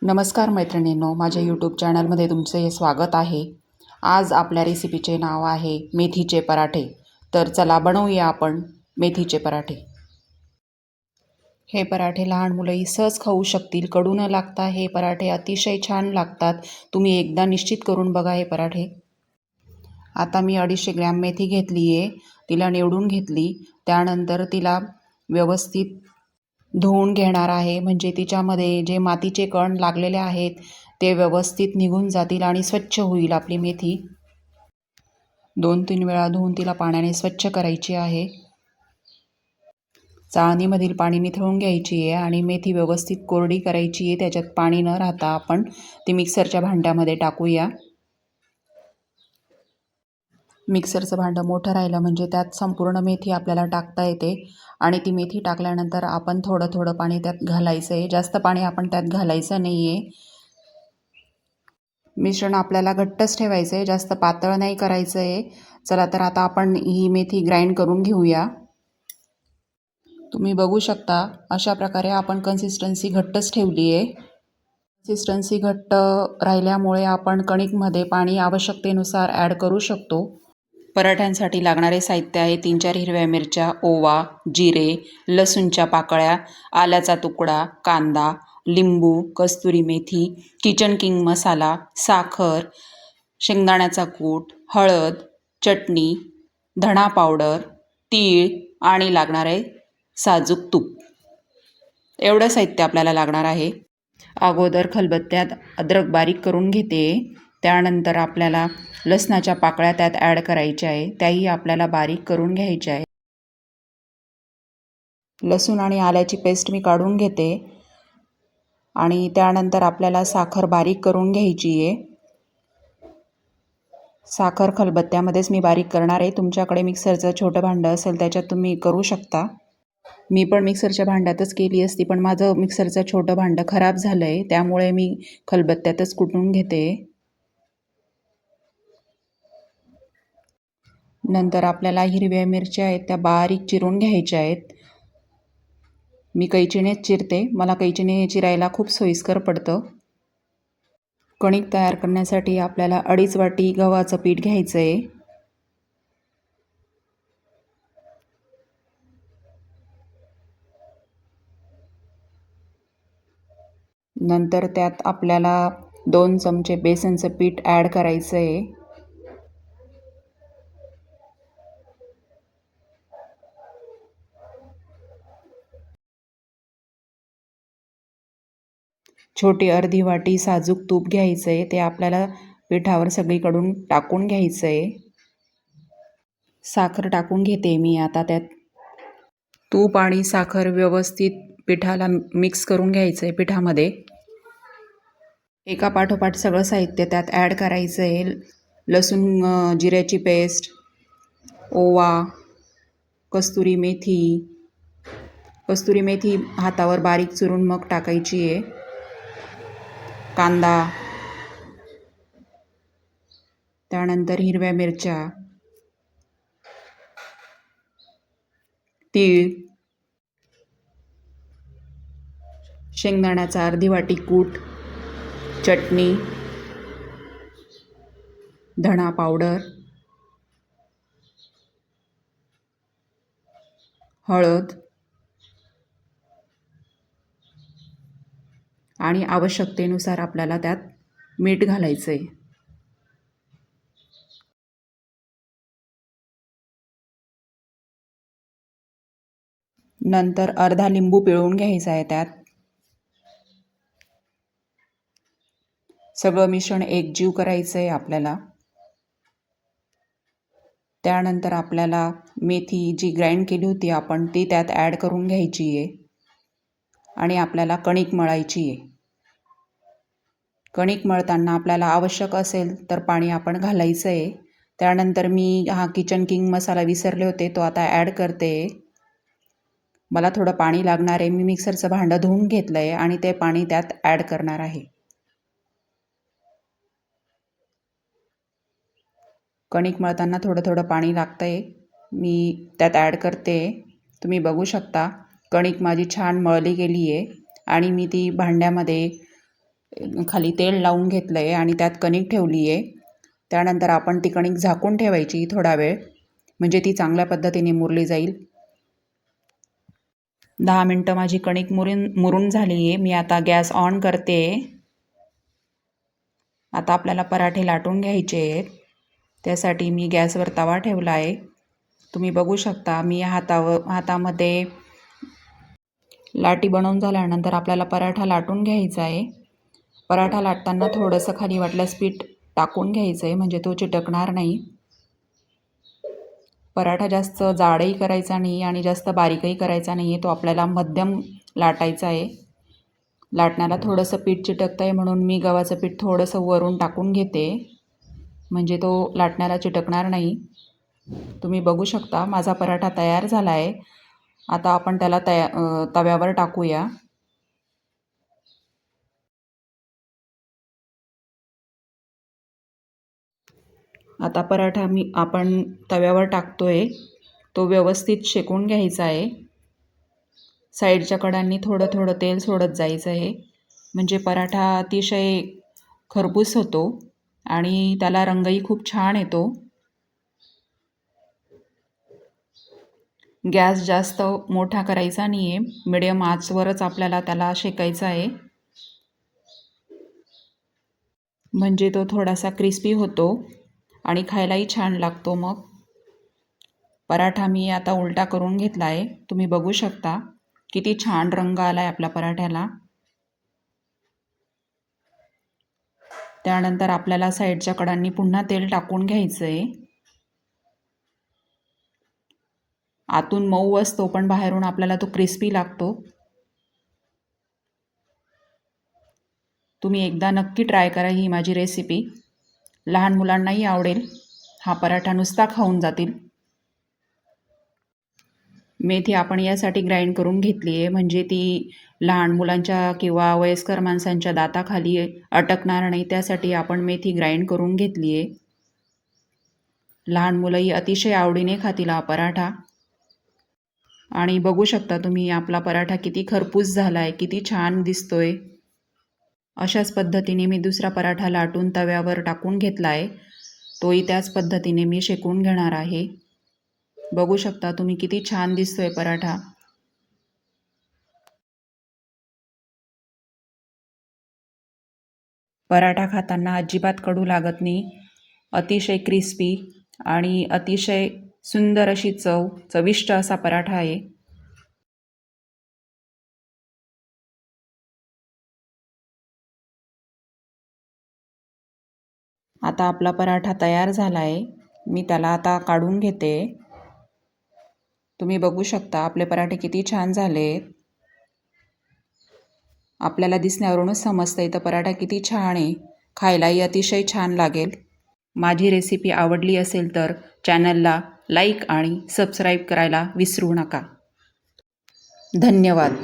नमस्कार मैत्रिणींनो, माझ्या यूट्यूब चॅनलमध्ये तुमचे स्वागत आहे. आज आपल्या रेसिपीचे नाव आहे मेथीचे पराठे. तर चला बनवूया आपण मेथीचे पराठे. हे पराठे लहान मुलंही सहज खाऊ शकतील. कडू न लागता हे पराठे अतिशय छान लागतात. तुम्ही एकदा निश्चित करून बघा हे पराठे. आता मी 250 ग्रॅम मेथी घेतली आहे. तिला निवडून घेतली. त्यानंतर तिला व्यवस्थित धुवून घेणार आहे, म्हणजे तिच्यामध्ये जे मातीचे कण लागलेले आहेत ते व्यवस्थित निघून जातील आणि स्वच्छ होईल आपली मेथी. 2-3 वेळा धुवून तिला पाण्याने स्वच्छ करायची आहे. चाळणीमधील पाणी निथळून घ्यायची आहे आणि मेथी व्यवस्थित कोरडी करायची आहे. त्याच्यात पाणी न राहता आपण ती मिक्सरच्या भांड्यामध्ये टाकूया. मिक्सरचं भांडं मोठं राहिलं म्हणजे त्यात संपूर्ण मेथी आपल्याला टाकता येते आणि ती मेथी टाकल्यानंतर आपण थोडं थोडं पाणी त्यात घालायचं आहे. जास्त पाणी आपण त्यात घालायचं नाही आहे. मिश्रण आपल्याला घट्टच ठेवायचं आहे, जास्त पातळ नाही करायचं आहे. चला तर आता आपण ही मेथी ग्राइंड करून घेऊया. तुम्ही बघू शकता अशा प्रकारे आपण कन्सिस्टन्सी घट्टच ठेवली आहे. कन्सिस्टन्सी घट्ट राहिल्यामुळे आपण कणिकमध्ये पाणी आवश्यकतेनुसार ॲड करू शकतो. पराठ्यांसाठी लागणारे साहित्य आहे 3-4 हिरव्या मिरच्या, ओवा, जिरे, लसूणच्या पाकळ्या, आल्याचा तुकडा, कांदा, लिंबू, कस्तुरी मेथी, किचन किंग मसाला, साखर, शेंगदाण्याचा कूट, हळद, चटणी, धणा पावडर, तीळ आणि लागणारे साजूक तूप. एवढं साहित्य आपल्याला लागणार आहे. अगोदर खलबत्त्यात अद्रक बारीक करून घेते. त्यानंतर आपल्याला लसणाच्या पाकळ्या त्यात ॲड करायच्या आहे, त्याही आपल्याला बारीक करून घ्यायच्या आहे. लसूण आणि आल्याची पेस्ट मी काढून घेते आणि त्यानंतर आपल्याला साखर बारीक करून घ्यायची आहे. साखर खलबत्त्यामध्येच मी बारीक करणार आहे. तुमच्याकडे मिक्सरचं छोटं भांडं असेल त्याच्यात तुम्ही करू शकता. मी पण मिक्सरच्या भांड्यातच केली असती, पण माझं मिक्सरचं छोटं भांडं खराब झालं आहे, त्यामुळे मी खलबत्त्यातच कुटून घेते. नंतर आपल्याला हिरव्या मिरच्या आहेत त्या बारीक चिरून घ्यायच्या आहेत. मी कैचीनेच चिरते, मला कैचीने चिरायला खूप सोयीस्कर पडतं. कणिक तयार करण्यासाठी आपल्याला 2.5 वाटी गव्हाचं पीठ घ्यायचं आहे. नंतर त्यात आपल्याला 2 चमचे बेसनचं पीठ ॲड करायचं आहे. छोटी अर्धी वाटी साजूक तूप घ्यायचं आहे, ते आपल्याला पिठावर सगळीकडून टाकून घ्यायचं आहे. साखर टाकून घेते मी आता त्यात. तूप आणि साखर व्यवस्थित पिठाला मिक्स करून घ्यायचं आहे पिठामध्ये. एका पाठोपाठ सगळं साहित्य त्यात ॲड करायचं आहे. लसूण जिऱ्याची पेस्ट, ओवा, कस्तुरी मेथी हातावर बारीक चुरून मग टाकायची आहे. कांदा, त्यानंतर हिरव्या मिरच्या, तीळ, शेंगदाण्याचा अर्धी वाटी कूट, चटणी, धणा पावडर, हळद आणि आवश्यकतेनुसार आपल्याला त्यात मीठ घालायचं आहे. नंतर अर्धा लिंबू पिळून घ्यायचा आहे त्यात. सगळं मिश्रण एकजीव करायचं आहे आपल्याला. त्यानंतर आपल्याला मेथी जी ग्राइंड केली होती आपण ती त्यात ॲड करून घ्यायची आहे आणि आपल्याला कणिक मळायची आहे. कणिक मळताना आपल्याला आवश्यक असेल तर पाणी आपण घालायचं आहे. त्यानंतर मी किचन किंग मसाला विसरले होते, तो आता ॲड करते. मला थोडं पाणी लागणार आहे. मी मिक्सरचं भांडं धुवून घेतलं आहे आणि ते पाणी त्यात ॲड करणार आहे. कणिक मळताना थोडं थोडं पाणी लागतं आहे, मी त्यात ॲड करते. तुम्ही बघू शकता कणिक माझी छान मळली गेली आहे आणि मी ती भांड्यामध्ये खाली तेल लावून घेतलं आहे आणि त्यात कणिक ठेवली आहे. त्यानंतर आपण ती कणिक झाकून ठेवायची थोडा वेळ, म्हणजे ती चांगल्या पद्धतीने मुरली जाईल. 10 मिनटं माझी कणिक मुरून झाली आहे. मी आता गॅस ऑन करते. आता आपल्याला पराठे लाटून घ्यायचे आहेत. त्यासाठी मी गॅसवर तवा ठेवला आहे. तुम्ही बघू शकता मी हातामध्ये लाटी बनवून झाल्यानंतर आपल्याला पराठा लाटून घ्यायचा आहे. पराठा लाटताना थोडंसं खाली वाटल्यास पीठ टाकून घ्यायचं आहे, म्हणजे तो चिटकणार नाही. पराठा जास्त जाडही करायचा नाही आणि जास्त बारीकही करायचा नाही आहे. तो आपल्याला मध्यम लाटायचा आहे. लाटण्याला थोडंसं पीठ चिटकतं आहे म्हणून मी गव्हाचं पीठ थोडंसं वरून टाकून घेते, म्हणजे तो लाटण्याला चिटकणार नाही. तुम्ही बघू शकता माझा पराठा तयार झाला आहे. आता आपण त्याला तव्यावर टाकूया. आता पराठा आपण तव्यावर टाकतोय. तो व्यवस्थित शेकून घ्यायचा आहे. साईडच्या कडांनी थोडं थोडं तेल सोडत जायचं आहे, म्हणजे पराठा अतिशय खरपूस होतो आणि त्याला रंगही खूप छान येतो. गॅस जास्त मोठा करायचा नाही आहे, मिडियम आचवरच आपल्याला त्याला शेकायचा आहे, म्हणजे तो थोडासा क्रिस्पी होतो आणि खायलाही छान लागतो. मग पराठा मी आता उलटा करून घेतला आहे. तुम्ही बघू शकता किती छान रंग आला आहे आपल्या पराठ्याला. त्यानंतर आपल्याला साईडच्या कडांनी पुन्हा तेल टाकून घ्यायचं आहे. आतून मऊ असतो पण बाहेरून आपल्याला तो क्रिस्पी लागतो. तुम्ही एकदा नक्की ट्राय करा ही माझी रेसिपी. लहान मुलांनाही आवडेल. हा पराठा नुसता खाऊन जातील. मेथी आपण यासाठी ग्राइंड करून घेतली आहे, म्हणजे ती लहान मुलांच्या किंवा वयस्कर माणसांच्या दाताखाली अटकणार नाही, त्यासाठी आपण मेथी ग्राइंड करून घेतली आहे. लहान मुलंही अतिशय आवडीने खातील हा पराठा. आणि बघू शकता तुम्ही आपला पराठा किती खरपूस झाला आहे, किती छान दिसतोय. अशाच पद्धतीने मी दुसरा पराठा लाटून तव्यावर टाकून घेतला आहे. तोही त्याच पद्धतीने मी शेकून घेणार आहे. बघू शकता तुम्ही किती छान दिसतोय पराठा. पराठा खाताना अजिबात कडू लागत नाही. अतिशय क्रिस्पी आणि अतिशय सुंदर अशी चविष्ट असा पराठा आहे. आता आपला पराठा तयार झाला आहे. मी त्याला आता काढून घेते. तुम्ही बघू शकता आपले पराठे किती छान झाले. आपल्याला दिसण्यावरूनच समजतं इथं पराठा किती छान आहे. खायलाही अतिशय छान लागेल. माझी रेसिपी आवडली असेल तर चॅनलला लाईक आणि सबस्क्राईब करायला विसरू नका. धन्यवाद.